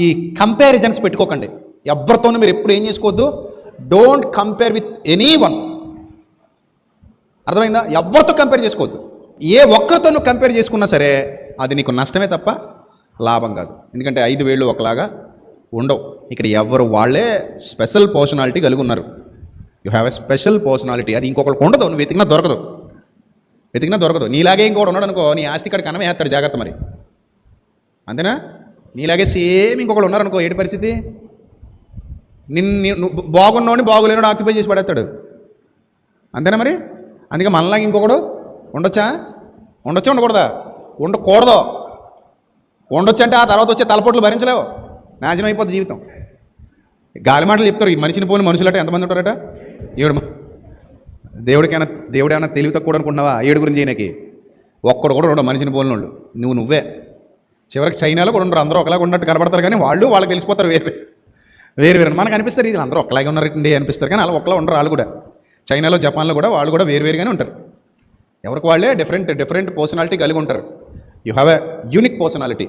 ఈ కంపారిజన్స్ పెట్టుకోకండి. ఎవరితోనూ మీరు ఎప్పుడు ఏం చేసుకోవద్దు, don't compare with any one. అర్థమైందా? ఎవరితో కంపేర్ చేసుకోవద్దు. ఏ ఒక్కరితో నువ్వు కంపేర్ చేసుకున్నా సరే అది నీకు నష్టమే తప్ప లాభం కాదు. ఎందుకంటే 5 వేళ్ళు ఒకలాగా ఉండవు. ఇక్కడ ఎవరు వాళ్ళే స్పెషల్ పర్సనాలిటీ కలిగి ఉన్నారు. You have a special personality. అది ఇంకొకరికి ఉండదు. నువ్వు వెతికినా దొరకదు. నీలాగే ఇంకొకటి ఉన్నాడు అనుకో, నీ ఆస్తి కాడికి అన్నమే వేస్తాడు. జాగ్రత్త మరి. అంతేనా? నీలాగే సేమ్ ఇంకొకరు ఉన్నారనుకో, ఏంటి పరిస్థితి? నువ్వు బాగున్నావుని బాగులేనాడు ఆక్యుపై చేసి పడేస్తాడు. అంతేనా మరి? అందుకే మనలాగా ఇంకొకడు ఉండొచ్చా? ఉండకూడదా? ఉండొచ్చు అంటే ఆ తర్వాత వచ్చే తలపోట్లు భరించలేవు, నాశనం అయిపోద్ది జీవితం. గాలి మాటలు చెప్తారు. ఈ మనిషిని పోని మనుషులట ఎంతమంది ఉంటారట? దేవుడేమైనా తెలివి తక్కువ అనుకుంటున్నావా? 7 చేయనకి ఒక్కడు కూడా ఉండవు మనిషిని పోలిన వాళ్ళు. నువ్వే. చివరికి చైనాలో కూడా ఉండరు. అందరూ ఒకలాగా ఉన్నట్టు కనబడతారు, కానీ వాళ్ళకి వెళ్ళిపోతారు వేరు. మనకు అనిపిస్తారు ఇది అందరూ ఒకలాగే ఉన్నారండి అనిపిస్తారు, కానీ అలా ఒకలా ఉండరు. వాళ్ళు కూడా చైనాలో జపాన్లో కూడా వాళ్ళు కూడా వేరుగానే ఉంటారు. ఎవరికి వాళ్ళే డిఫరెంట్ పర్సనాలిటీ కలిగి ఉంటారు. You have a unique personality.